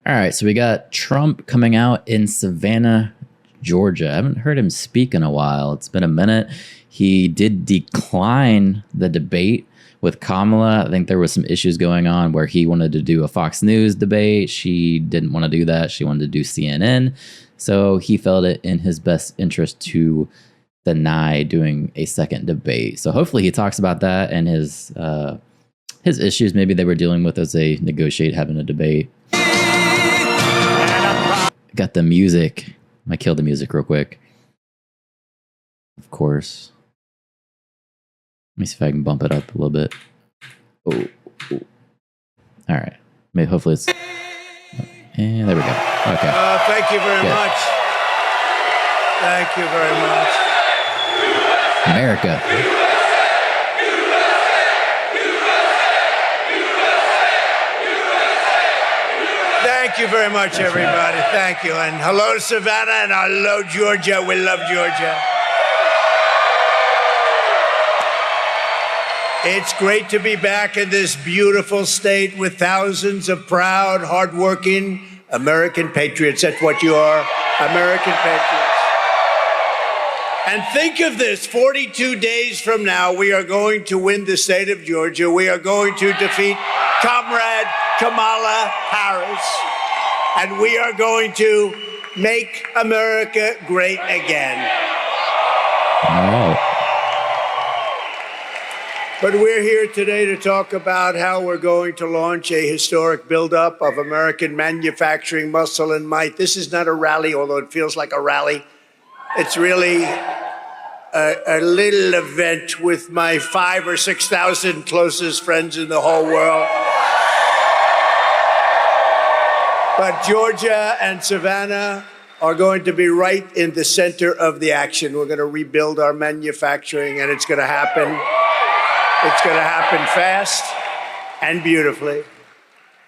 All right, so we got Trump coming out in Savannah, Georgia. I haven't heard him speak in a while. It's been a minute. He did decline the debate with Kamala. I think there was some issues going on where he wanted to do a Fox News debate. She didn't want to do that. She wanted to do CNN. So he felt it in his best interest to deny doing a second debate. So hopefully he talks about that and his issues maybe they were dealing with as they negotiate having a debate. Got the music. I might kill the music real quick. Of course. Let me see if I can bump it up a little bit. Oh. All right. Maybe hopefully it's. And there we go. Okay. Thank you very much. Thank you very much. America. Thank you very much, everybody. Thank you. And hello, Savannah, and hello, Georgia. We love Georgia. It's great to be back in this beautiful state with thousands of proud, hardworking American patriots. That's what you are, American patriots. And think of this, 42 days from now, we are going to win the state of Georgia. We are going to defeat Comrade Kamala Harris. And we are going to make America great again. Oh. But we're here today to talk about how we're going to launch a historic buildup of American manufacturing muscle and might. This is not a rally, although it feels like a rally. It's really a little event with my 5,000 or 6,000 closest friends in the whole world. But Georgia and Savannah are going to be right in the center of the action. We're going to rebuild our manufacturing, and it's going to happen. It's going to happen fast and beautifully.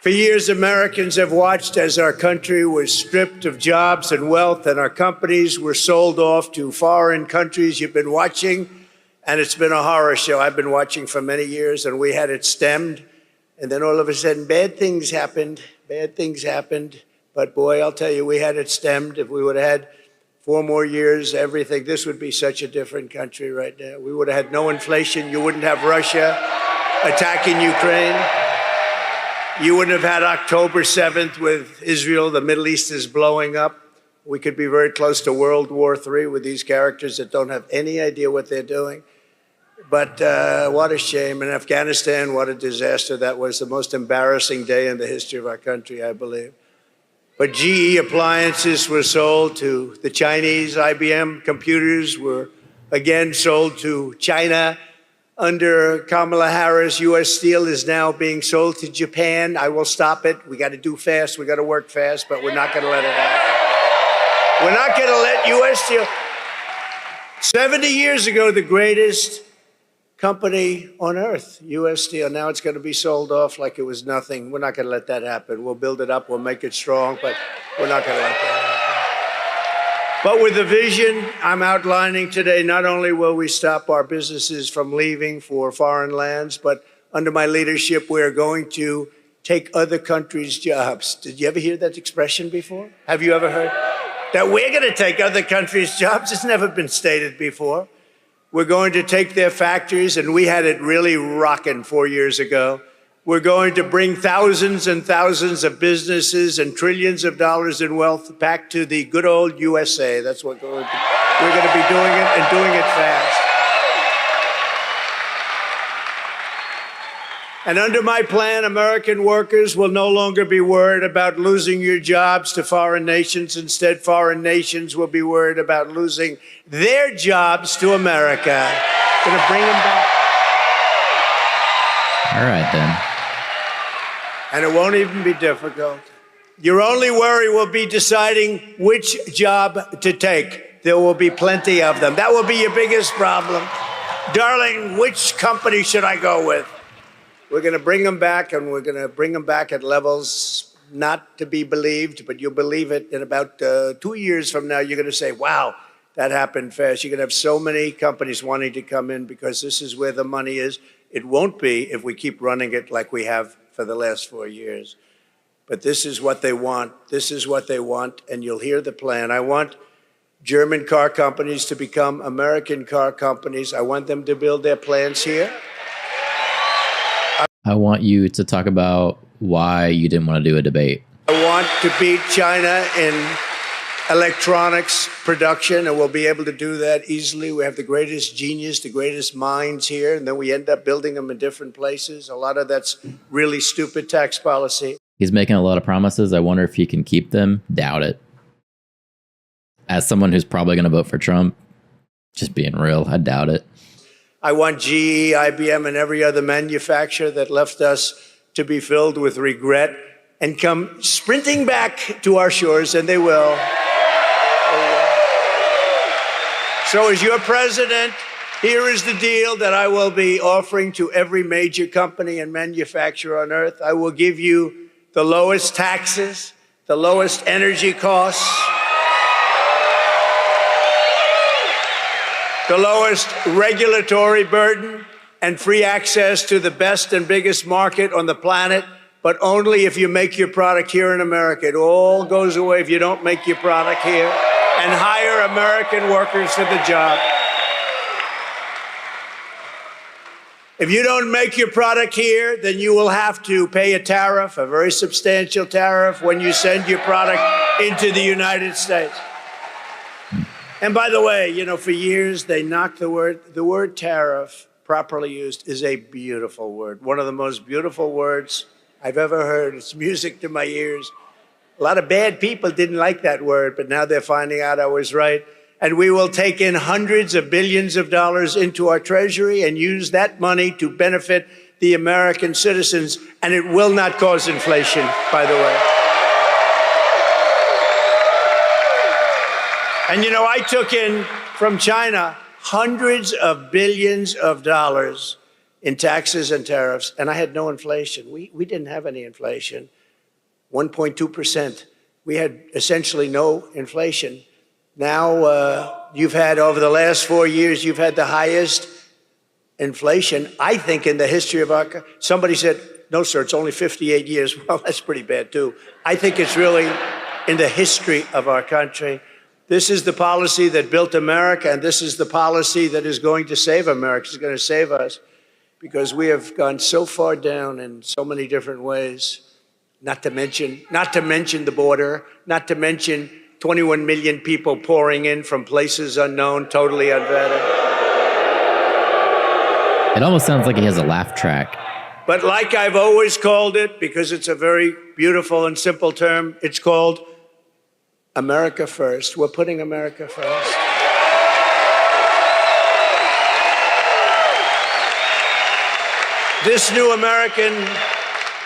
For years, Americans have watched as our country was stripped of jobs and wealth, and our companies were sold off to foreign countries. You've been watching, and it's been a horror show. I've been watching for many years, and we had it stemmed. And then all of a sudden, bad things happened. Bad things happened. But boy, I'll tell you, we had it stemmed. If we would have had 4 more years, everything, this would be such a different country right now. We would have had no inflation. You wouldn't have Russia attacking Ukraine. You wouldn't have had October 7th with Israel. The Middle East is blowing up. We could be very close to World War III with these characters that don't have any idea what they're doing. But what a shame. In Afghanistan, what a disaster. That was the most embarrassing day in the history of our country, I believe. But GE appliances were sold to the Chinese. IBM computers were again sold to China. Under Kamala Harris, U.S. Steel is now being sold to Japan. I will stop it. We got to do fast. We got to work fast, but we're not going to let it happen. We're not going to let U.S. Steel. 70 years ago, the greatest company on earth, U.S. Steel. Now it's going to be sold off like it was nothing. We're not going to let that happen. We'll build it up. We'll make it strong, but we're not going to let that happen. But with the vision I'm outlining today, not only will we stop our businesses from leaving for foreign lands, but under my leadership, we are going to take other countries' jobs. Did you ever hear that expression before? Have you ever heard? That we're going to take other countries' jobs? It's never been stated before. We're going to take their factories, and we had it really rocking 4 years ago. We're going to bring thousands and thousands of businesses and trillions of dollars in wealth back to the good old USA. That's what we're going to be doing it, and doing it fast. And under my plan, American workers will no longer be worried about losing your jobs to foreign nations. Instead, foreign nations will be worried about losing their jobs to America. Going to bring them back. All right, then. And it won't even be difficult. Your only worry will be deciding which job to take. There will be plenty of them. That will be your biggest problem. Darling, which company should I go with? We're going to bring them back, and we're going to bring them back at levels not to be believed, but you'll believe it. In about 2 years from now, you're going to say, wow, that happened fast. You're going to have so many companies wanting to come in because this is where the money is. It won't be if we keep running it like we have for the last 4 years. but this is what they want. This is what they want, and you'll hear the plan. I want German car companies to become American car companies. I want them to build their plants here. I want you to talk about why you didn't want to do a debate. I want to beat China in electronics production, and we'll be able to do that easily. We have the greatest genius, the greatest minds here, and then we end up building them in different places. A lot of that's really stupid tax policy. He's making a lot of promises. I wonder if he can keep them. Doubt it. As someone who's probably going to vote for Trump, just being real, I doubt it. I want GE, IBM, and every other manufacturer that left us to be filled with regret and come sprinting back to our shores, and they will. So as your president, here is the deal that I will be offering to every major company and manufacturer on earth. I will give you the lowest taxes, the lowest energy costs, the lowest regulatory burden, and free access to the best and biggest market on the planet, but only if you make your product here in America. It all goes away if you don't make your product here, and hire American workers for the job. If you don't make your product here, then you will have to pay a tariff, a very substantial tariff, when you send your product into the United States. And by the way, you know, for years they knocked the word tariff, properly used, is a beautiful word. One of the most beautiful words I've ever heard. It's music to my ears. A lot of bad people didn't like that word, but now they're finding out I was right. And we will take in hundreds of billions of dollars into our treasury and use that money to benefit the American citizens. And it will not cause inflation, by the way. And you know, I took in from China hundreds of billions of dollars in taxes and tariffs, and I had no inflation. We didn't have any inflation, 1.2%. We had essentially no inflation. Now, you've had, over the last 4 years, you've had the highest inflation, I think, in the history of our country. Somebody said, no, sir, it's only 58 years. Well, that's pretty bad, too. I think it's really in the history of our country. This is the policy that built America, and this is the policy that is going to save America. It's going to save us, because we have gone so far down in so many different ways, not to mention the border, not to mention 21 million people pouring in from places unknown, totally unvetted. It almost sounds like he has a laugh track. But like I've always called it, because it's a very beautiful and simple term, it's called America First. We're putting America first. This new American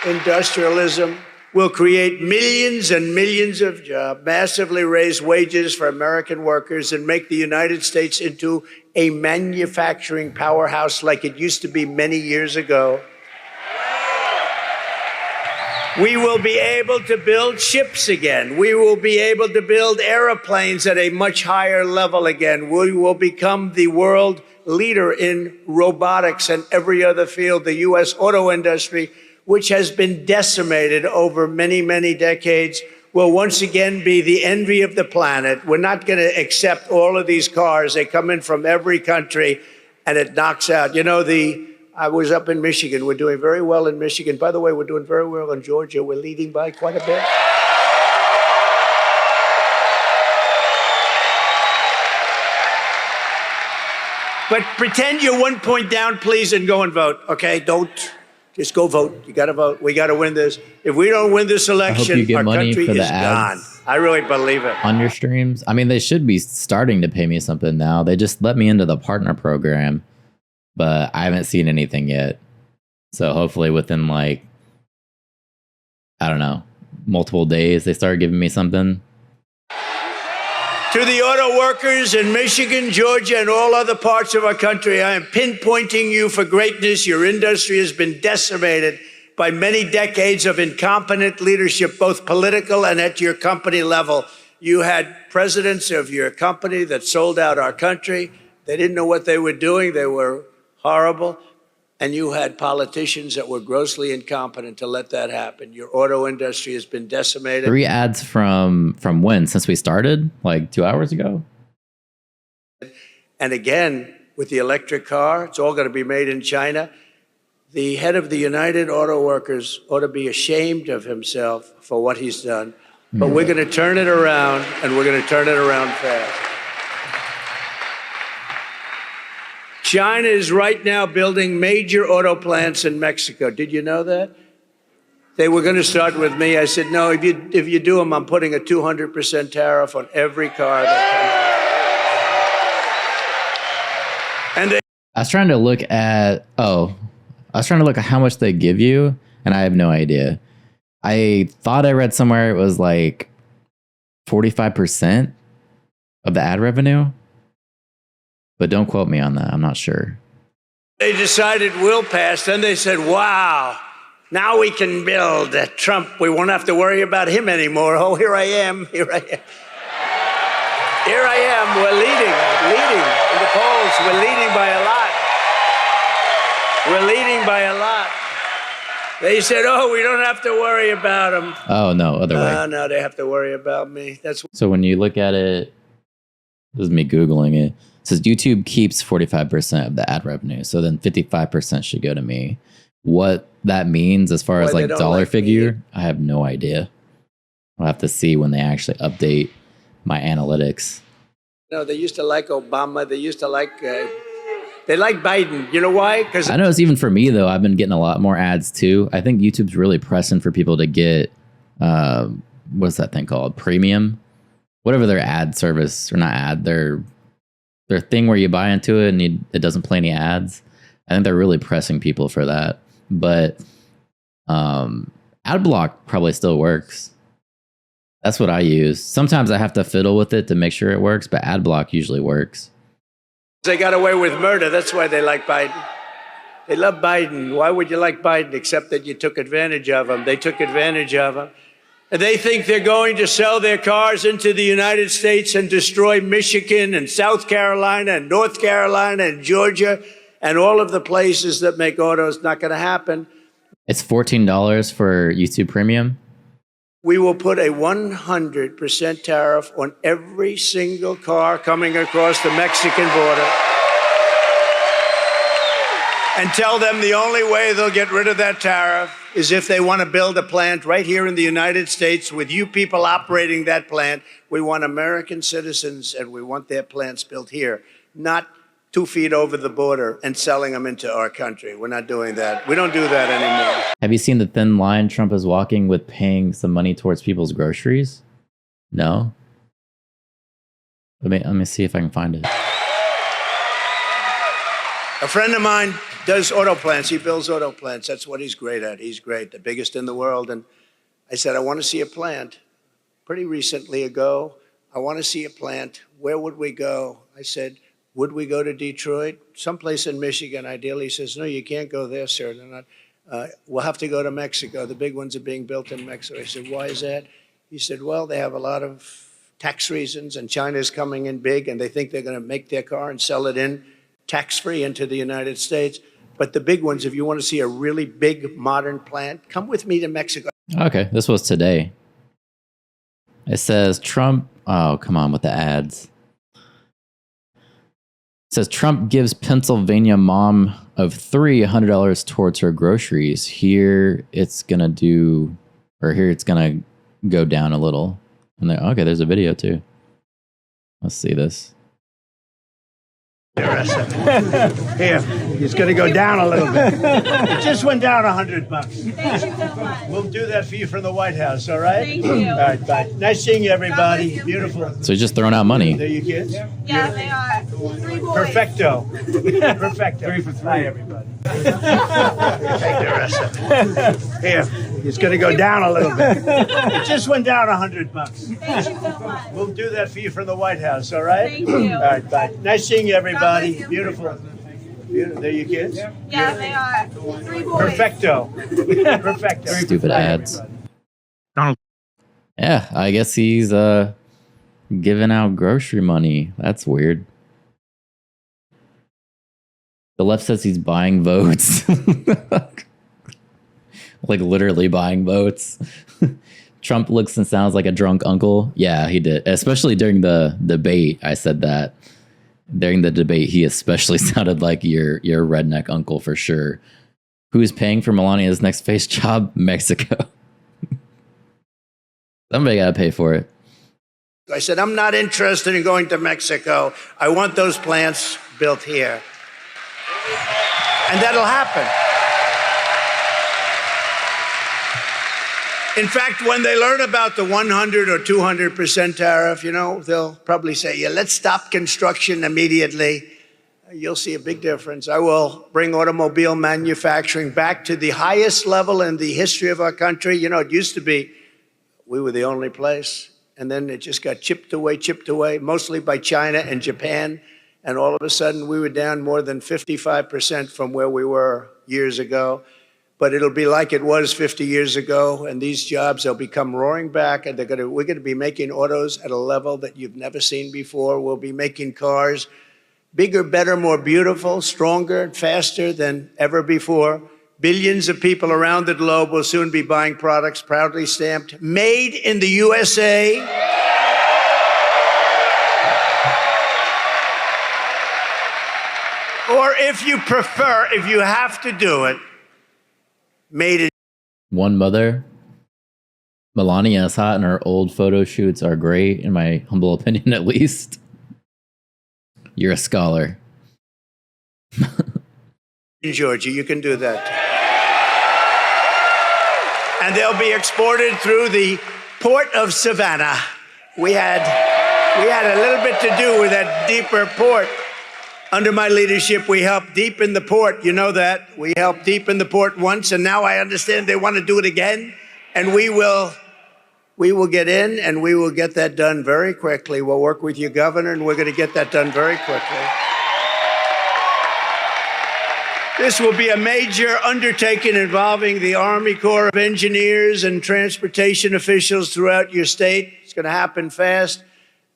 industrialism will create millions and millions of jobs, massively raise wages for American workers, and make the United States into a manufacturing powerhouse like it used to be many years ago. We will be able to build ships again. We will be able to build airplanes at a much higher level again. We will become the world leader in robotics and every other field. The U.S. auto industry, which has been decimated over many, many decades, will once again be the envy of the planet. We're not going to accept all of these cars. They come in from every country, and it knocks out. You know, I was up in Michigan. We're doing very well in Michigan. By the way, we're doing very well in Georgia. We're leading by quite a bit. But pretend you're 1 point down, please, and go and vote, okay? Don't. Just go vote. You got to vote. We got to win this. If we don't win this election, our country is gone. I really believe it. On your streams? I mean, they should be starting to pay me something now. They just let me into the partner program, but I haven't seen anything yet. So hopefully within, like, I don't know, multiple days, they start giving me something. To the auto workers in Michigan, Georgia, and all other parts of our country, I am pinpointing you for greatness. Your industry has been decimated by many decades of incompetent leadership, both political and at your company level. You had presidents of your company that sold out our country. They didn't know what they were doing. They were horrible. and you had politicians that were grossly incompetent to let that happen. Your auto industry has been decimated. 3 ads from when? Since we started? Like 2 hours ago? And again, with the electric car, it's all going to be made in China. The head of the United Auto Workers ought to be ashamed of himself for what he's done. But we're going to turn it around, and we're going to turn it around fast. China is right now building major auto plants in Mexico. Did you know that? They were going to start with me. I said, no, if you do them, I'm putting a 200% tariff on every car that comes. And I was trying to look at how much they give you, and I have no idea. I thought I read somewhere it was like 45% of the ad revenue, but don't quote me on that. I'm not sure. They decided we'll pass. Then they said, wow, now we can build Trump. We won't have to worry about him anymore. Oh, here I am. Here I am. Here I am. We're leading in the polls. We're leading by a lot. We're leading by a lot. They said, oh, we don't have to worry about him. Oh, no, other way. No, they have to worry about me. So when you look at it, this is me Googling it. It says YouTube keeps 45% of the ad revenue. So then 55% should go to me. What that means as far as like dollar figure, I have no idea. I'll have to see when they actually update my analytics. No, they used to like Obama. They used to like... They like Biden. You know why? Because I know it's even for me, though. I've been getting a lot more ads, too. I think YouTube's really pressing for people to get, what's that thing called? Premium? Whatever their ad service, or not ad, their thing where you buy into it and it doesn't play any ads. I think they're really pressing people for that. But ad block probably still works. That's what I use. Sometimes I have to fiddle with it to make sure it works, but ad block usually works. They got away with murder. That's why they like Biden. They love Biden. Why would you like Biden except that you took advantage of him? They took advantage of him. And they think they're going to sell their cars into the United States and destroy Michigan and South Carolina and North Carolina and Georgia and all of the places that make autos. Not going to happen. It's $14 for YouTube Premium. We will put a 100% tariff on every single car coming across the Mexican border and tell them the only way they'll get rid of that tariff is if they want to build a plant right here in the United States with you people operating that plant. We want American citizens and we want their plants built here, not 2 feet over the border and selling them into our country. We're not doing that. We don't do that anymore. Have you seen the thin line Trump is walking with paying some money towards people's groceries? No? Let me see if I can find it. A friend of mine does auto plants. He builds auto plants. That's what he's great at. He's great, the biggest in the world. And I said, I want to see a plant. Pretty recently ago, I want to see a plant. Where would we go? I said, would we go to Detroit? Someplace in Michigan, ideally. He says, no, you can't go there, sir. They're not. We'll have to go to Mexico. The big ones are being built in Mexico. I said, why is that? He said, well, they have a lot of tax reasons, and China's coming in big, and they think they're going to make their car and sell it in tax-free into the United States. But the big ones, if you want to see a really big modern plant, come with me to Mexico. Okay, this was today. It says Trump, oh, come on with the ads. It says Trump gives Pennsylvania mom of 3 $100 towards her groceries. Here it's gonna go down a little. And okay, there's a video too. Let's see this. Here, it's going to go down a little bit. It just went down $100. Thank you so much. We'll do that for you from the White House, all right? Thank you. All right, bye. Nice seeing you, everybody. Beautiful. So he's just throwing out money. They're your kids? Yeah, they are. 3 boys. Perfecto. Perfecto. 3 for 3. Bye, everybody. Take the rest of it. Here, it's going to go down a little bit. It just went down $100. Thank you so much. We'll do that for you from the White House, all right? Thank you. All right, bye. Nice seeing you, everybody. Beautiful. They're your kids? Yeah, they are. 3 boys. Perfecto. Perfecto. Stupid ads. Donald. Yeah, I guess he's giving out grocery money. That's weird. The left says he's buying votes. Like literally buying votes. Trump looks and sounds like a drunk uncle. Yeah, he did. Especially during the debate. I said that. During the debate, he especially sounded like your redneck uncle for sure. Who's paying for Melania's next face job? Mexico. Somebody got to pay for it. I said, I'm not interested in going to Mexico. I want those plants built here. And that'll happen. In fact, when they learn about the 100 or 200% tariff, they'll probably say, yeah, let's stop construction immediately. You'll see a big difference. I will bring automobile manufacturing back to the highest level in the history of our country. It used to be we were the only place, and then it just got chipped away, mostly by China and Japan. And all of a sudden, we were down more than 55% from where we were years ago. But it'll be like it was 50 years ago, and these jobs, they'll become roaring back, and we're going to be making autos at a level that you've never seen before. We'll be making cars bigger, better, more beautiful, stronger, faster than ever before. Billions of people around the globe will soon be buying products proudly stamped, made in the USA. Or if you prefer, if you have to do it, made in one mother. Melania is hot and her old photo shoots are great, in my humble opinion at least. You're a scholar. in Georgia. You can do that. And they'll be exported through the port of Savannah. We had a little bit to do with that deeper port. Under my leadership, we helped deepen the port. You know that. We helped deepen the port once, and now I understand they want to do it again. And we will get in, and we will get that done very quickly. We'll work with you, Governor, and we're going to get that done very quickly. This will be a major undertaking involving the Army Corps of Engineers and transportation officials throughout your state. It's going to happen fast.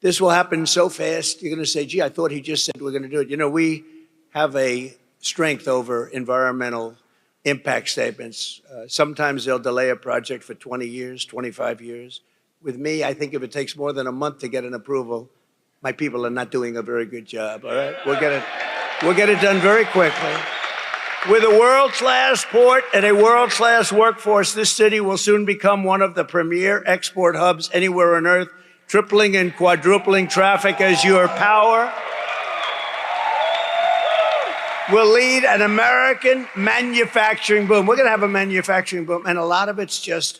This will happen so fast, you're going to say, gee, I thought he just said we're going to do it. You know, we have a strength over environmental impact statements. Sometimes they'll delay a project for 20 years, 25 years. With me, I think if it takes more than a month to get an approval, my people are not doing a very good job, all right? We'll get it done very quickly. With a world-class port and a world-class workforce, this city will soon become one of the premier export hubs anywhere on earth, tripling and quadrupling traffic as your power will lead an American manufacturing boom. We're going to have a manufacturing boom, and a lot of it's just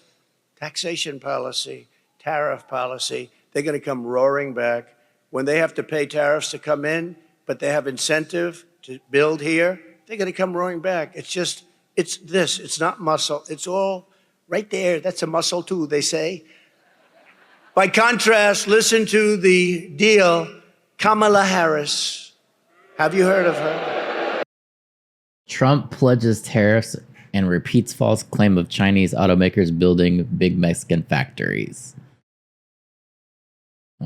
taxation policy, tariff policy. They're going to come roaring back. When they have to pay tariffs to come in, but they have incentive to build here, they're going to come roaring back. It's not muscle. It's all right there. That's a muscle too, they say. By contrast, listen to the deal, Kamala Harris. Have you heard of her? Trump pledges tariffs and repeats false claim of Chinese automakers building big Mexican factories.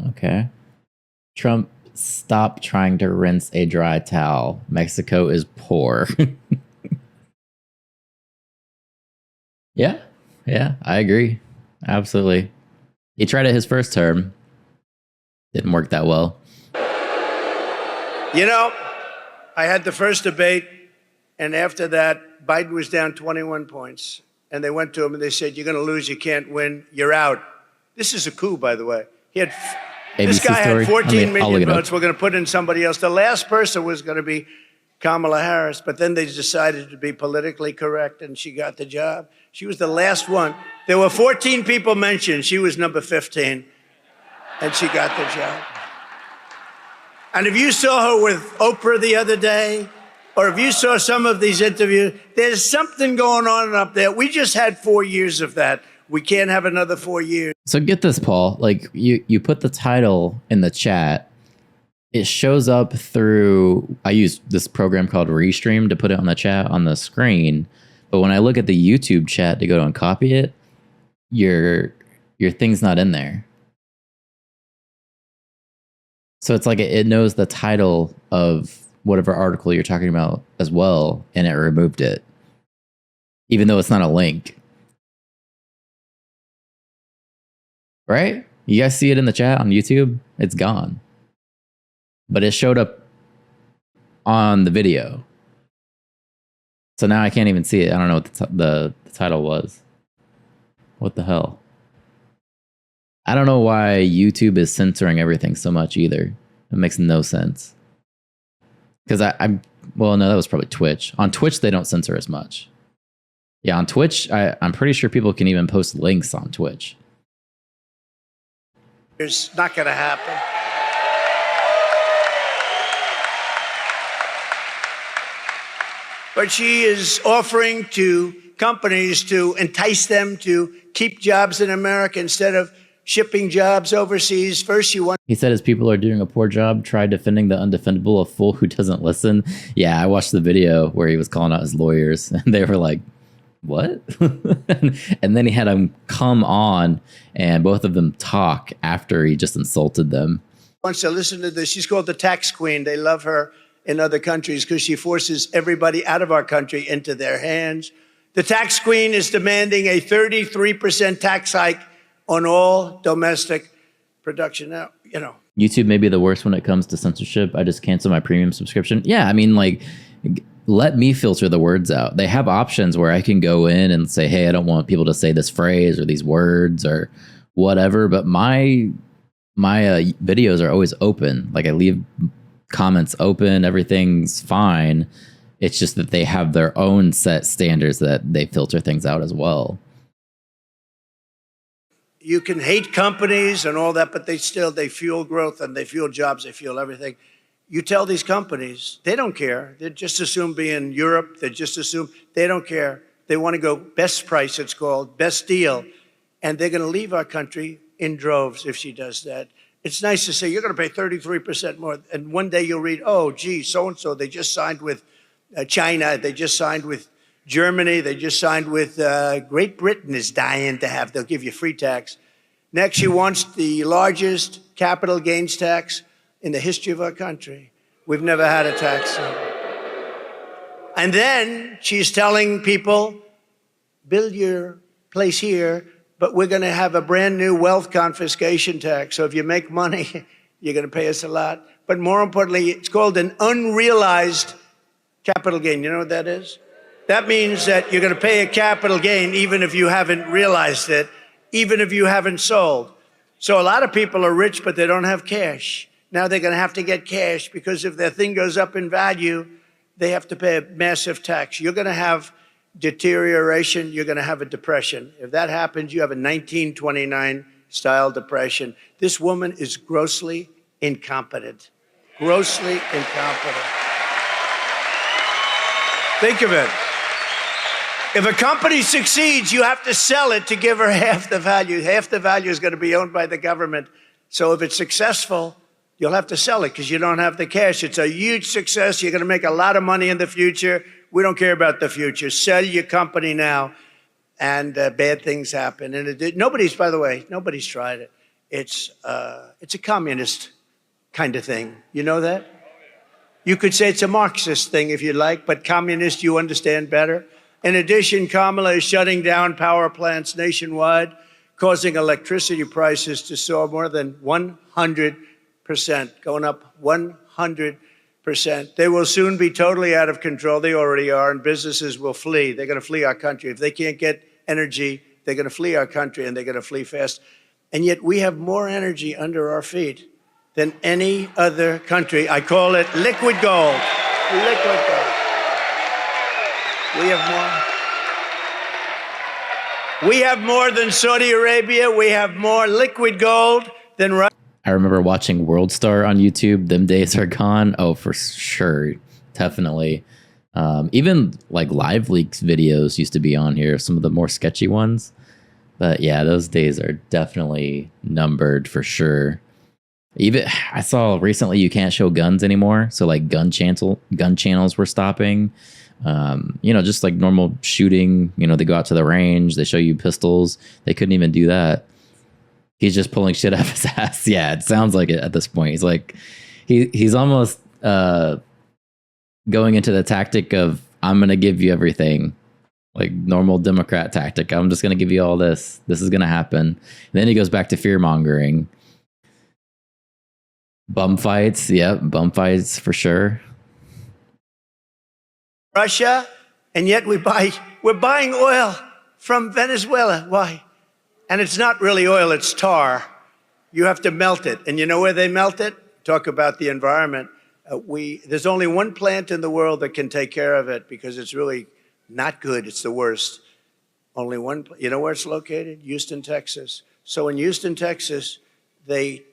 Okay. Trump, stop trying to rinse a dry towel. Mexico is poor. Yeah, I agree. Absolutely. He tried it his first term. Didn't work that well. You know, I had the first debate, and after that, Biden was down 21 points. And they went to him and they said, you're going to lose, you can't win, you're out. This is a coup, by the way. This guy had 14 million votes. We're going to put in somebody else. The last person was going to be Kamala Harris, but then they decided to be politically correct, and she got the job. She was the last one. There were 14 people mentioned. She was number 15, and she got the job. And if you saw her with Oprah the other day, or if you saw some of these interviews, there's something going on up there. We just had 4 years of that. We can't have another 4 years. So get this, Paul. Like you put the title in the chat. It shows up through, I use this program called Restream to put it on the chat on the screen. But when I look at the YouTube chat to go and copy it, your thing's not in there. So it's like it knows the title of whatever article you're talking about as well, and it removed it, even though it's not a link. Right? You guys see it in the chat on YouTube? It's gone. But it showed up on the video. So now I can't even see it. I don't know what the title was. What the hell? I don't know why YouTube is censoring everything so much either. It makes no sense. Because well, no, that was probably Twitch. On Twitch, they don't censor as much. Yeah, on Twitch, I'm pretty sure people can even post links on Twitch. It's not going to happen. But she is offering to companies to entice them to keep jobs in America instead of shipping jobs overseas. First, you want. He said his people are doing a poor job. Try defending the undefendable, a fool who doesn't listen. Yeah, I watched the video where he was calling out his lawyers, and they were like, what? And then he had them come on, and both of them talk after he just insulted them. Wants to listen to this. She's called the tax queen. They love her in other countries because she forces everybody out of our country into their hands. The tax queen is demanding a 33% tax hike on all domestic production. Now, you know. YouTube may be the worst when it comes to censorship. I just canceled my premium subscription. Yeah, I mean, like, let me filter the words out. They have options where I can go in and say, hey, I don't want people to say this phrase or these words or whatever. But my videos are always open. Like, I leave comments open. Everything's fine. It's just that they have their own set standards that they filter things out as well. You can hate companies and all that, but they fuel growth and they fuel jobs. They fuel everything. You tell these companies, they don't care. They just assume be in Europe. They just assume they don't care. They want to go best price, it's called, best deal. And they're going to leave our country in droves if she does that. It's nice to say, you're going to pay 33% more. And one day you'll read, oh, gee, so-and-so, they just signed with China. They just signed with Germany. They just signed with Great Britain is dying to have. They'll give you free tax. Next, she wants the largest capital gains tax in the history of our country. We've never had a tax. And then she's telling people, build your place here, but we're going to have a brand new wealth confiscation tax. So if you make money, you're going to pay us a lot. But more importantly, it's called an unrealized capital gain. You know what that is? That means that you're going to pay a capital gain even if you haven't realized it, even if you haven't sold. So a lot of people are rich, but they don't have cash. Now they're going to have to get cash because if their thing goes up in value, they have to pay a massive tax. You're going to have deterioration. You're going to have a depression. If that happens, you have a 1929 style depression. This woman is grossly incompetent. Grossly incompetent. Think of it. If a company succeeds, you have to sell it to give her half the value. Half the value is going to be owned by the government. So if it's successful, you'll have to sell it because you don't have the cash. It's a huge success. You're going to make a lot of money in the future. We don't care about the future. Sell your company now, and bad things happen. And nobody's, by the way, nobody's tried it. It's a communist kind of thing. You know that? You could say it's a Marxist thing if you like, but communist you understand better. In addition, Kamala is shutting down power plants nationwide, causing electricity prices to soar more than 100%, going up 100%. They will soon be totally out of control. They already are, and businesses will flee. They're going to flee our country. If they can't get energy, they're going to flee our country, and they're going to flee fast. And yet we have more energy under our feet than any other country. I call it liquid gold. Liquid gold. We have more. We have more than Saudi Arabia. We have more liquid gold than Russia. I remember watching World Star on YouTube. Them days are gone. Oh, for sure. Definitely. Even like Live Leaks videos used to be on here, some of the more sketchy ones. But yeah, those days are definitely numbered for sure. Even I saw recently you can't show guns anymore. So like gun channels were stopping. Just like normal shooting, they go out to the range, they show you pistols. They couldn't even do that. He's just pulling shit out of his ass. Yeah, it sounds like it at this point. He's like, he's almost going into the tactic of, I'm going to give you everything, like normal Democrat tactic. I'm just going to give you all this. This is going to happen. And then he goes back to fear mongering. Bum fights. Yep. Bum fights for sure. Russia, and yet we're buying oil from Venezuela. Why? And it's not really oil, it's tar. You have to melt it. And you know where they melt it? Talk about the environment. There's only one plant in the world that can take care of it because it's really not good. It's the worst. Only one. You know where it's located? Houston, Texas. So in Houston, Texas, they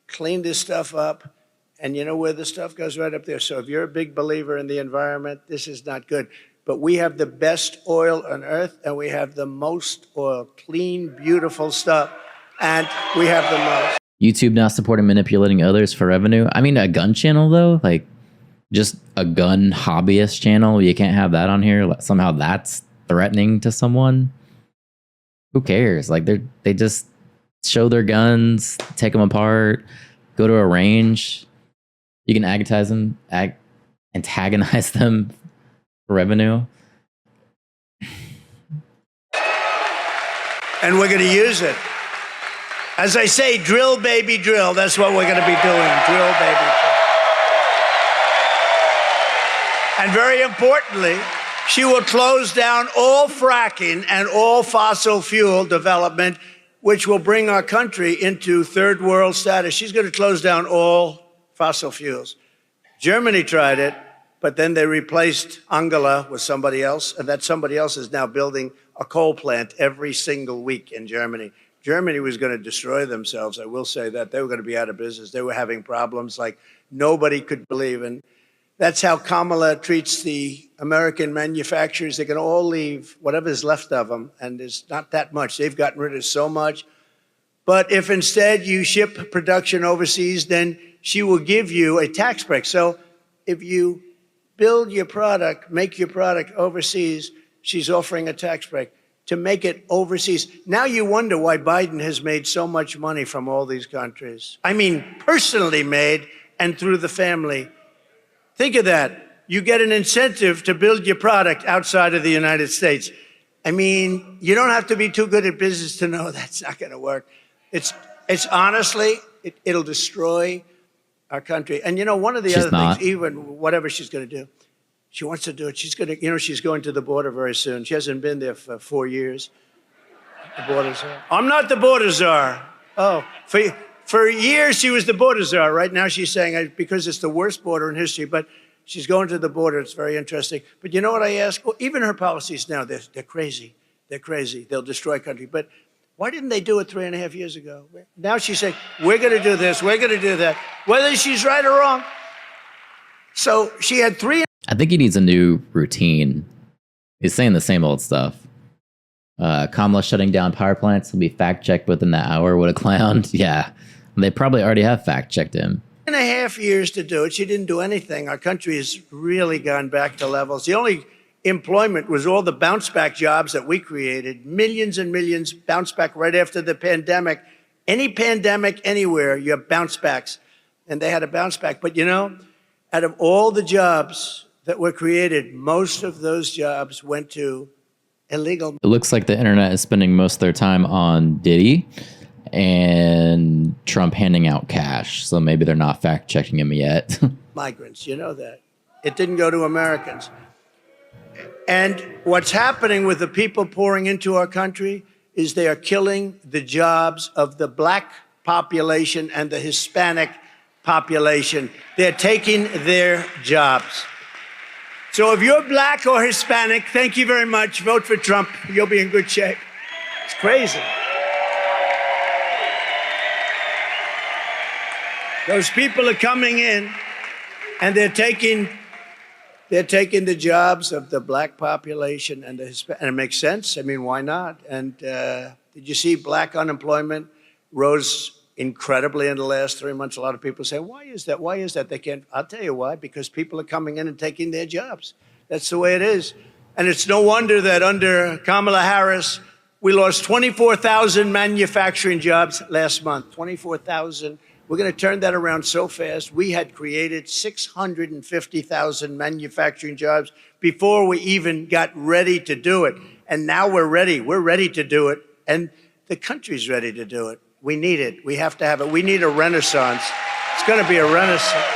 clean this stuff up. And you know where the stuff goes? Right up there. So if you're a big believer in the environment, this is not good. But we have the best oil on earth, and we have the most oil, clean, beautiful stuff. And we have the most. YouTube now supporting manipulating others for revenue. I mean, a gun channel, though, like just a gun hobbyist channel, you can't have that on here. Somehow that's threatening to someone. Who cares? Like they just show their guns, take them apart, go to a range. You can antagonize them for revenue. And we're going to use it. As I say, drill, baby, drill. That's what we're going to be doing. Drill, baby, drill. And very importantly, she will close down all fracking and all fossil fuel development, which will bring our country into third world status. She's going to close down all fossil fuels. Germany tried it, but then they replaced Angela with somebody else, and that somebody else is now building a coal plant every single week in Germany. Germany was going to destroy themselves, I will say that. They were going to be out of business. They were having problems like nobody could believe. And that's how Kamala treats the American manufacturers. They can all leave whatever's left of them, and there's not that much. They've gotten rid of so much. But if instead you ship production overseas, then she will give you a tax break. So if you build your product, make your product overseas, she's offering a tax break to make it overseas. Now you wonder why Biden has made so much money from all these countries. I mean, personally made and through the family. Think of that. You get an incentive to build your product outside of the United States. I mean, you don't have to be too good at business to know that's not going to work. It's honestly, it'll destroy our country. And you know, one of the other things, even whatever she's going to do, she wants to do it. She's going to, you know, she's going to the border very soon. She hasn't been there for 4 years. The border czar. I'm not the border czar. Oh, for years she was the border czar. Right now she's saying, because it's the worst border in history, but she's going to the border. It's very interesting. But you know what I ask? Well, even her policies now, they're crazy. They're crazy. They'll destroy country. But why didn't they do it 3.5 years ago? Now she's saying, we're going to do this, we're going to do that, whether she's right or wrong. So she had I think he needs a new routine. He's saying the same old stuff. Kamala shutting down power plants will be fact-checked within the hour. What a clown. Yeah, they probably already have fact-checked him. 3.5 years to do it. She didn't do anything. Our country has really gone back to levels. The only employment was all the bounce back jobs that we created. Millions and millions bounce back right after the pandemic. Any pandemic anywhere, you have bounce backs. And they had a bounce back. But you know, out of all the jobs that were created, most of those jobs went to illegal. It looks like the internet is spending most of their time on Diddy and Trump handing out cash. So maybe they're not fact checking him yet. Migrants, you know that. It didn't go to Americans. And what's happening with the people pouring into our country is they are killing the jobs of the black population and the Hispanic population. They're taking their jobs. So if you're black or Hispanic, thank you very much. Vote for Trump. You'll be in good shape. It's crazy. Those people are coming in and they're taking the jobs of the black population and the Hispanic. And it makes sense. I mean, why not? And did you see black unemployment rose incredibly in the last 3 months? A lot of people say, why is that? Why is that? They can't. I'll tell you why. Because people are coming in and taking their jobs. That's the way it is. And it's no wonder that under Kamala Harris, we lost 24,000 manufacturing jobs last month. 24,000 We're going to turn that around so fast. We had created 650,000 manufacturing jobs before we even got ready to do it. And now we're ready. We're ready to do it. And the country's ready to do it. We need it. We have to have it. We need a renaissance. It's going to be a renaissance.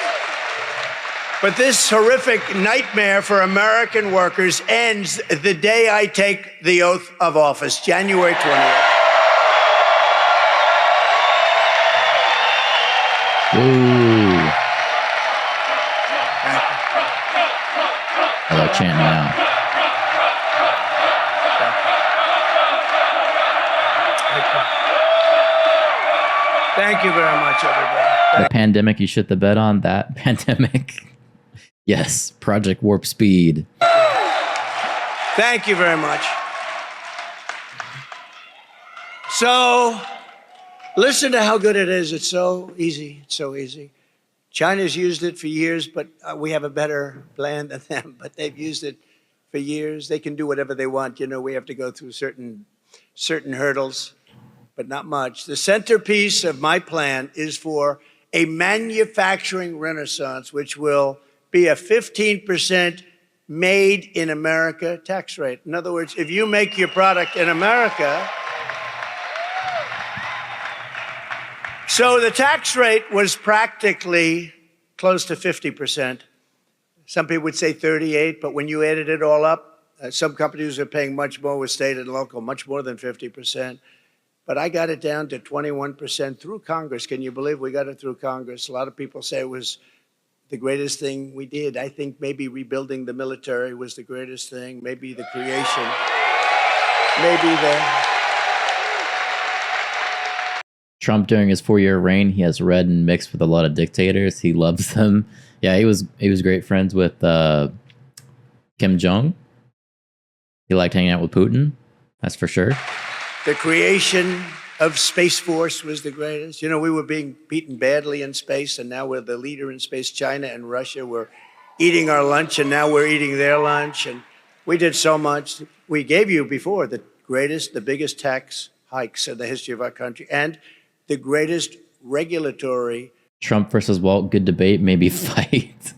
But this horrific nightmare for American workers ends the day I take the oath of office, January 20th. Ooh. I like chanting now. Thank you very much, everybody. The pandemic you shit the bed on, that pandemic. Yes, Project Warp Speed. Thank you very much. So, listen to how good it is. It's so easy. It's so easy. China's used it for years, but we have a better plan than them. But they've used it for years. They can do whatever they want. You know, we have to go through certain hurdles, but not much. The centerpiece of my plan is for a manufacturing renaissance, which will be a 15% made in America tax rate. In other words, if you make your product in America, so the tax rate was practically close to 50%. Some people would say 38, but when you added it all up, some companies are paying much more with state and local, much more than 50%. But I got it down to 21% through Congress. Can you believe we got it through Congress? A lot of people say it was the greatest thing we did. I think maybe rebuilding the military was the greatest thing. Maybe the creation. Trump, during his 4-year reign, he has read and mixed with a lot of dictators. He loves them. Yeah, he was great friends with Kim Jong. He liked hanging out with Putin. That's for sure. The creation of Space Force was the greatest. You know, we were being beaten badly in space, and now we're the leader in space. China and Russia were eating our lunch, and now we're eating their lunch. And we did so much. We gave you before the biggest tax hikes in the history of our country, and the greatest regulatory. Trump versus Walt, good debate, maybe fight.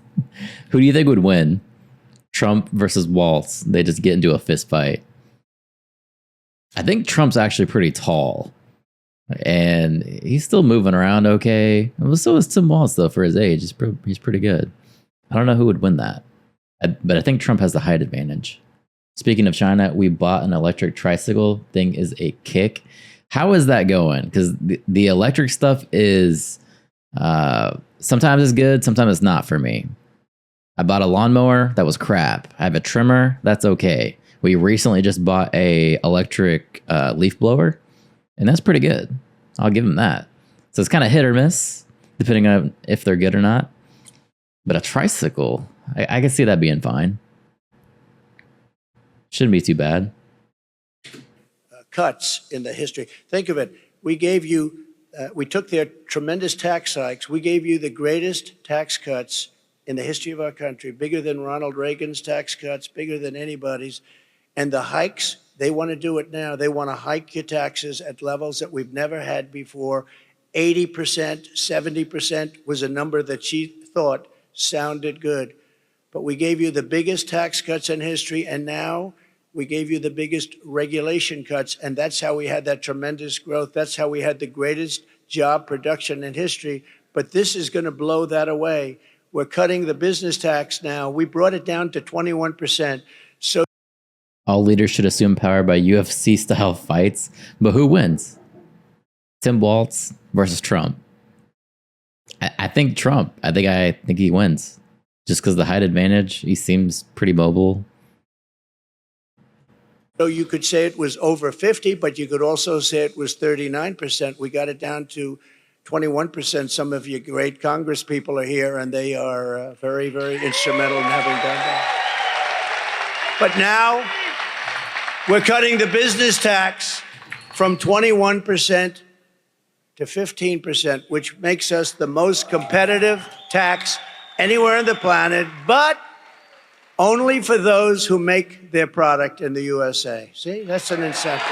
Who do you think would win? Trump versus Walt. They just get into a fist fight. I think Trump's actually pretty tall. And he's still moving around okay. So is Tim Walz, though, for his age. He's pretty good. I don't know who would win that. But I think Trump has the height advantage. Speaking of China, we bought an electric tricycle. Thing is a kick. How is that going? Because the electric stuff is sometimes it's good, sometimes it's not for me. I bought a lawnmower. That was crap. I have a trimmer. That's okay. We recently just bought a electric leaf blower. And that's pretty good. I'll give them that. So it's kind of hit or miss, depending on if they're good or not. But a tricycle, I can see that being fine. Shouldn't be too bad. Cuts in the history. Think of it. We gave you, we took their tremendous tax hikes. We gave you the greatest tax cuts in the history of our country, bigger than Ronald Reagan's tax cuts, bigger than anybody's. And the hikes, they want to do it now. They want to hike your taxes at levels that we've never had before. 80%, 70% was a number that she thought sounded good. But we gave you the biggest tax cuts in history, and now we gave you the biggest regulation cuts, and that's how we had that tremendous growth. That's how we had the greatest job production in history. But this is going to blow that away. We're cutting the business tax now. We brought it down to 21%. So all leaders should assume power by UFC-style fights. But who wins? Tim Walz versus Trump. I think Trump. I think he wins. Just because of the height advantage. He seems pretty mobile. So you could say it was over 50, but you could also say it was 39%. We got it down to 21%. Some of your great Congress people are here, and they are very, very instrumental in having done that. But now we're cutting the business tax from 21% to 15%, which makes us the most competitive tax anywhere on the planet, but only for those who make their product in the USA. See, that's an incentive.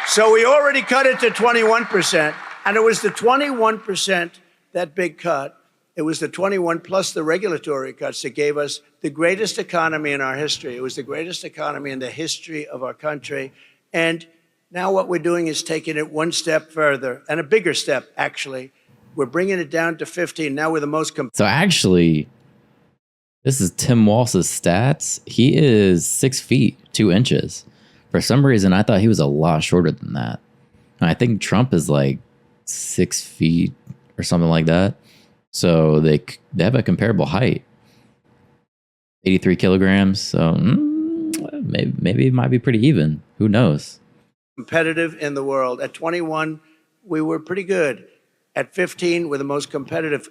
So we already cut it to 21%. And it was the 21%, that big cut. It was the 21 plus the regulatory cuts that gave us the greatest economy in our history. It was the greatest economy in the history of our country. And now what we're doing is taking it one step further, and a bigger step, actually. We're bringing it down to 15. Now we're the most So actually, this is Tim Walsh's stats. He is 6 feet 2 inches. For some reason, I thought he was a lot shorter than that. And I think Trump is like 6 feet or something like that. So they have a comparable height. 83 kilograms. So maybe it might be pretty even. Who knows? competitive in the world. At 21, we were pretty good. At 15, we're the most competitive.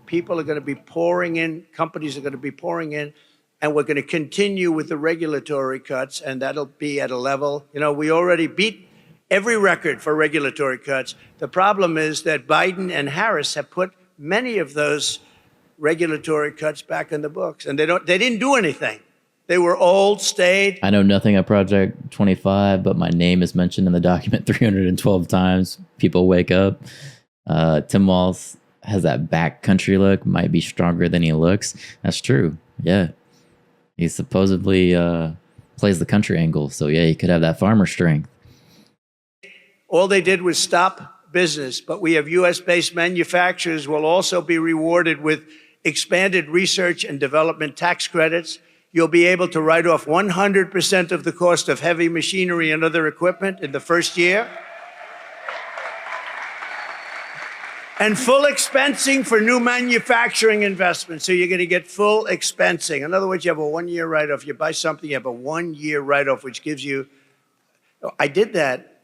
People are going to be pouring in, companies are going to be pouring in, and we're going to continue with the regulatory cuts, and that'll be at a level, we already beat every record for regulatory cuts. The problem is that Biden and Harris have put many of those regulatory cuts back in the books, and they didn't do anything. They were old, stayed. I know nothing of Project 25, but my name is mentioned in the document 312 times. People wake up. Tim Walz has that backcountry look, might be stronger than he looks. That's true. Yeah. He supposedly plays the country angle. So, yeah, he could have that farmer strength. All they did was stop business. But we have U.S.-based manufacturers will also be rewarded with expanded research and development tax credits. You'll be able to write off 100% of the cost of heavy machinery and other equipment in the first year. And full expensing for new manufacturing investments. So you're going to get full expensing. In other words, you have a 1-year write-off. You buy something, you have a 1-year write-off, which gives you... I did that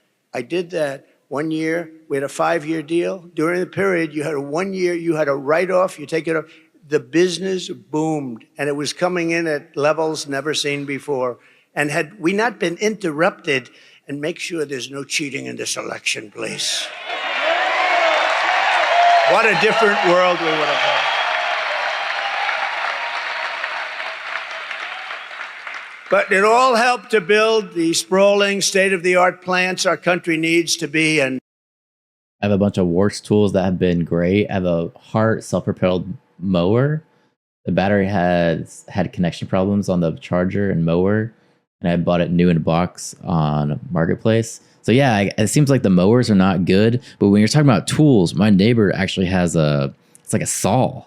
1 year. We had a 5-year deal. During the period, you had a 1 year, you had a write-off, you take it off. The business boomed, and it was coming in at levels never seen before. And had we not been interrupted, and make sure there's no cheating in this election, please. What a different world we would have had. But it all helped to build the sprawling, state-of-the-art plants our country needs to be. And I have a bunch of works tools that have been great. I have a Hart self-propelled mower. The battery had connection problems on the charger and mower, and I bought it new in a box on Marketplace. So yeah, it seems like the mowers are not good, but when you're talking about tools, my neighbor actually has it's like a saw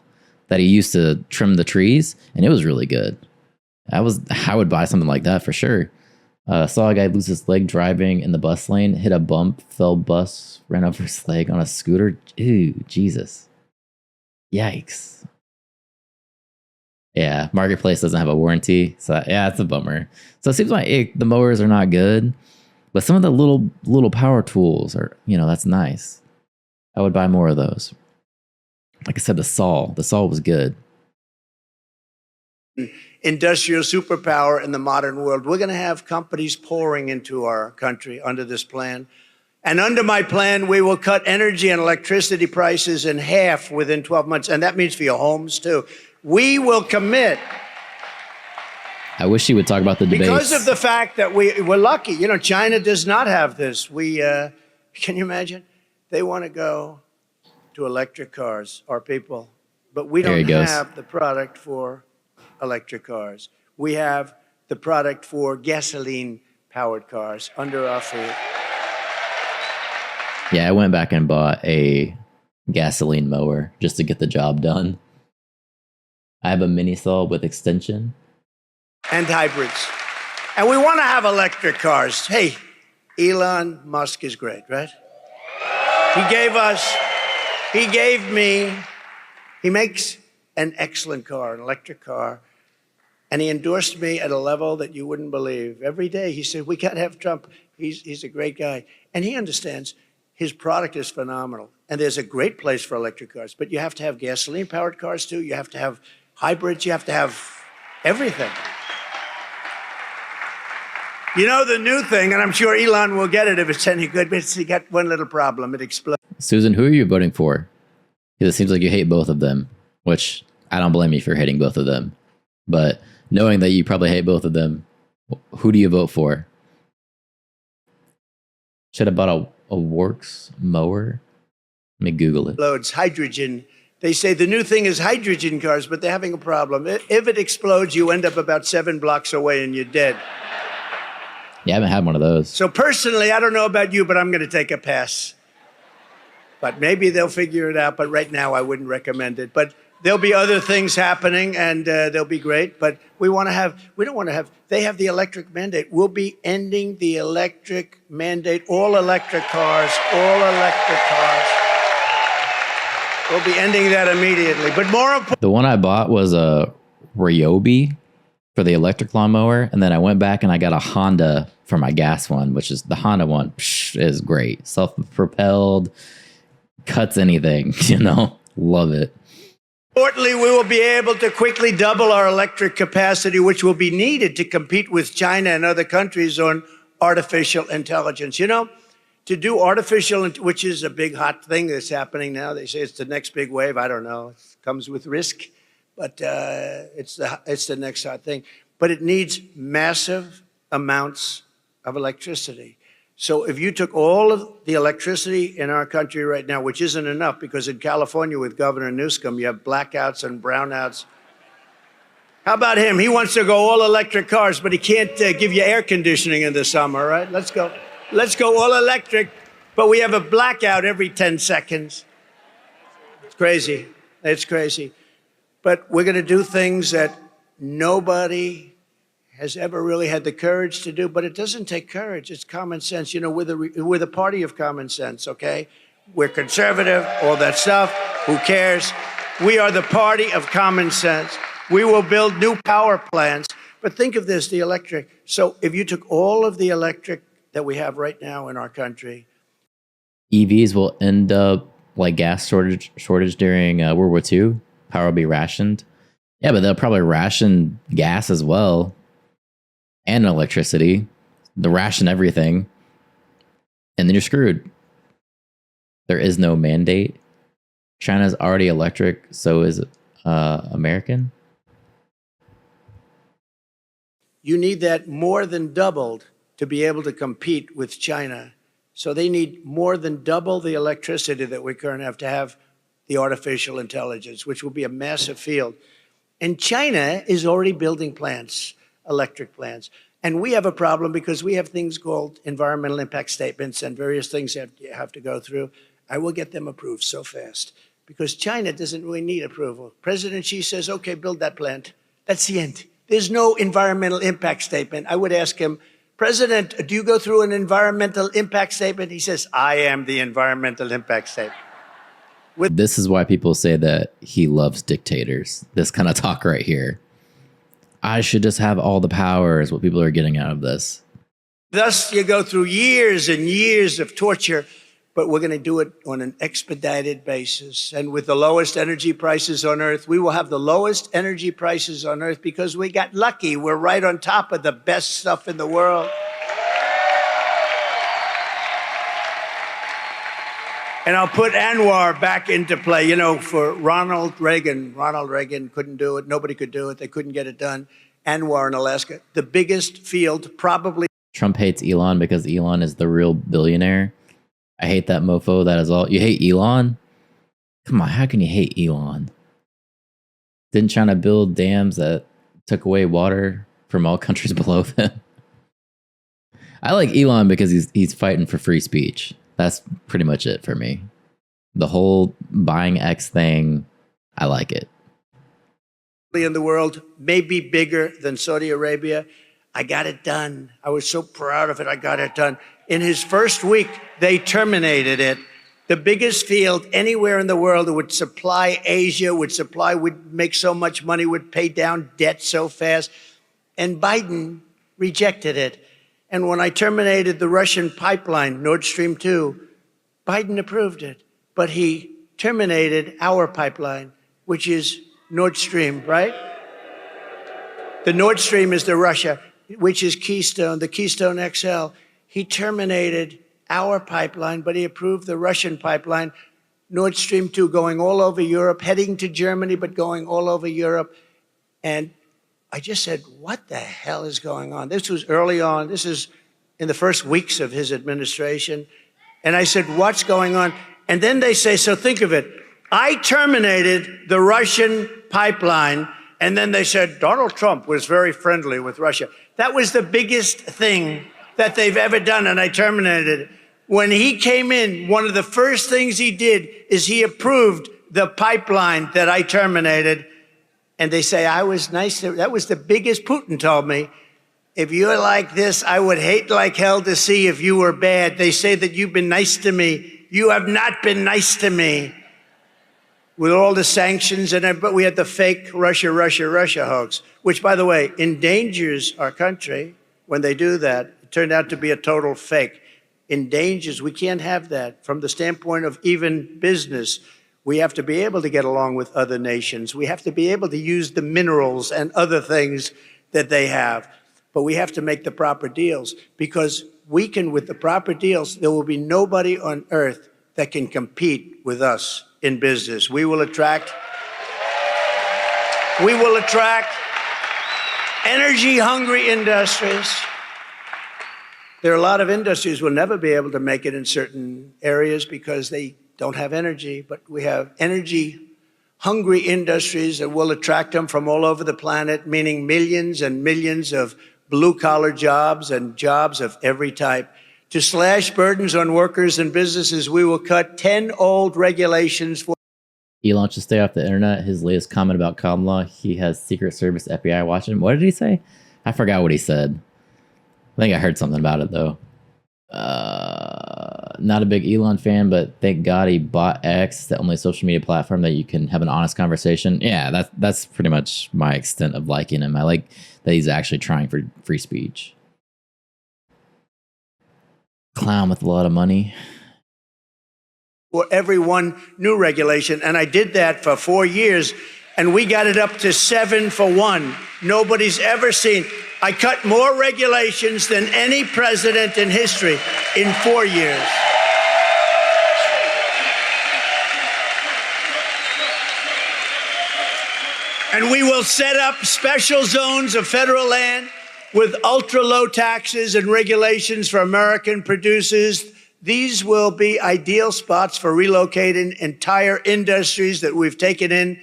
that he used to trim the trees, and it was really good. I would buy something like that for sure. Saw a guy lose his leg driving in the bus lane, hit a bump, fell bus, ran over his leg on a scooter. Ew, Jesus. Yikes. Yeah, Marketplace doesn't have a warranty, so yeah, it's a bummer. So it seems like the mowers are not good. But some of the little power tools are, that's nice. I would buy more of those. Like I said, the saw was good. Industrial superpower in the modern world. We're going to have companies pouring into our country under this plan. And under my plan, we will cut energy and electricity prices in half within 12 months. And that means for your homes, too. We will commit. I wish he would talk about the debates. Because of the fact that we're lucky. China does not have this. Can you imagine? They want to go to electric cars, our people. But we don't have the product for electric cars. We have the product for gasoline-powered cars under our feet. Yeah, I went back and bought a gasoline mower just to get the job done. I have a mini saw with extension. And hybrids. And we want to have electric cars. Hey, Elon Musk is great, right? He makes an excellent car, an electric car. And he endorsed me at a level that you wouldn't believe. Every day he said, we can't have Trump. He's a great guy. And he understands his product is phenomenal. And there's a great place for electric cars. But you have to have gasoline-powered cars, too. You have to have hybrids. You have to have everything. The new thing, and I'm sure Elon will get it if it's any good, but it's got one little problem. It explodes. Susan, who are you voting for? Because it seems like you hate both of them, which I don't blame you for hating both of them. But knowing that you probably hate both of them, who do you vote for? Should have bought a works mower Let me Google it. Explodes hydrogen. They say the new thing is hydrogen cars, but they're having a problem. If it explodes, you end up about 7 blocks away and you're dead. Yeah, I haven't had one of those. So personally, I don't know about you, but I'm going to take a pass. But maybe they'll figure it out. But right now, I wouldn't recommend it. But there'll be other things happening, and they'll be great. But we don't want to have, they have the electric mandate. We'll be ending the electric mandate, all electric cars. We'll be ending that immediately. But more important, The one I bought was a Ryobi for the electric lawnmower, and then I went back and I got a Honda for my gas one, which is the Honda one. Is great, self-propelled, cuts anything. Love it. importantly, we will be able to quickly double our electric capacity, which will be needed to compete with China and other countries on artificial intelligence. To do artificial, which is a big hot thing that's happening now. They say it's the next big wave. I don't know. It comes with risk, but it's the next hot thing. But it needs massive amounts of electricity. So if you took all of the electricity in our country right now, which isn't enough, because in California with Governor Newsom, you have blackouts and brownouts. How about him? He wants to go all electric cars, but he can't give you air conditioning in the summer, right? Let's go all electric, but we have a blackout every 10 seconds. It's crazy. It's crazy. But we're going to do things that nobody has ever really had the courage to do, but it doesn't take courage. It's common sense. We're the party of common sense, okay? We're conservative, all that stuff. Who cares? We are the party of common sense. We will build new power plants. But think of this, the electric. So if you took all of the electric that we have right now in our country. EVs will end up like gas shortage during World War II. Power will be rationed. Yeah, but they'll probably ration gas as well and electricity. They'll ration everything. And then you're screwed. There is no mandate. China's already electric, so is American. You need that more than doubled to be able to compete with China. So they need more than double the electricity that we currently have to have the artificial intelligence, which will be a massive field. And China is already building plants, electric plants. And we have a problem because we have things called environmental impact statements and various things that you have to go through. I will get them approved so fast because China doesn't really need approval. President Xi says, okay, build that plant. That's the end. There's no environmental impact statement. I would ask him, President, do you go through an environmental impact statement? He says, I am the environmental impact statement. This is why people say that he loves dictators. This kind of talk right here. I should just have all the power is what people are getting out of this. Thus, you go through years and years of torture, but we're going to do it on an expedited basis. And with the lowest energy prices on earth, we will have the lowest energy prices on earth because we got lucky. We're right on top of the best stuff in the world. And I'll put Anwar back into play, for Ronald Reagan. Ronald Reagan couldn't do it. Nobody could do it. They couldn't get it done. Anwar in Alaska, the biggest field probably. Trump hates Elon because Elon is the real billionaire. I hate that mofo. That is all. You hate Elon? Come on, how can you hate Elon? Didn't China build dams that took away water from all countries below them? I like Elon because he's fighting for free speech. That's pretty much it for me. The whole buying X thing, I like it. In the world, maybe bigger than Saudi Arabia. I got it done. I was so proud of it. I got it done. In his first week, they terminated it. The biggest field anywhere in the world that would supply Asia, would make so much money, would pay down debt so fast. And Biden rejected it. And when I terminated the Russian pipeline, Nord Stream 2, Biden approved it. But he terminated our pipeline, which is Nord Stream, right? The Nord Stream is the Russia, which is Keystone, the Keystone XL. He terminated our pipeline, but he approved the Russian pipeline, Nord Stream 2, going all over Europe, heading to Germany, but going all over Europe. And I just said, what the hell is going on? This was early on. This is in the first weeks of his administration. And I said, what's going on? And then they say, so think of it. I terminated the Russian pipeline. And then they said, Donald Trump was very friendly with Russia. That was the biggest thing that they've ever done, and I terminated it. When he came in, one of the first things he did is he approved the pipeline that I terminated. And they say, I was nice. That was the biggest. Putin told me, if you're like this, I would hate like hell to see if you were bad. They say that you've been nice to me. You have not been nice to me. With all the sanctions, but we had the fake Russia hoax, which, by the way, endangers our country when they do that. It turned out to be a total fake. Endangers, we can't have that. From the standpoint of even business, we have to be able to get along with other nations. We have to be able to use the minerals and other things that they have. But we have to make the proper deals, because with the proper deals, there will be nobody on earth that can compete with us in business. We will attract energy-hungry industries. There are a lot of industries will never be able to make it in certain areas because they don't have energy, but we have energy-hungry industries that will attract them from all over the planet, meaning millions and millions of blue-collar jobs and jobs of every type. To slash burdens on workers and businesses, we will cut 10 old regulations for Elon should stay off the internet. His latest comment about Kamala, he has Secret Service FBI watching him. What did he say? I forgot what he said. I think I heard something about it, though. Not a big Elon fan, but thank God he bought X, the only social media platform that you can have an honest conversation. Yeah, that's pretty much my extent of liking him. I like that he's actually trying for free speech. Clown with a lot of money. For every one new regulation, and I did that for 4 years, and we got it up to 7 for 1. Nobody's ever seen. I cut more regulations than any president in history in 4 years. And we will set up special zones of federal land with ultra-low taxes and regulations for American producers. These will be ideal spots for relocating entire industries that we've taken in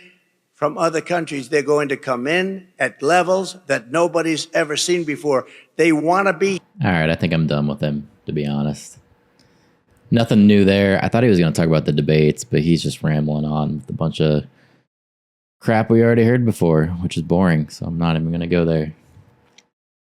from other countries. They're going to come in at levels that nobody's ever seen before. They want to be. All right, I think I'm done with him, to be honest. Nothing new there. I thought he was going to talk about the debates, but he's just rambling on with a bunch of crap we already heard before, which is boring, so I'm not even going to go there.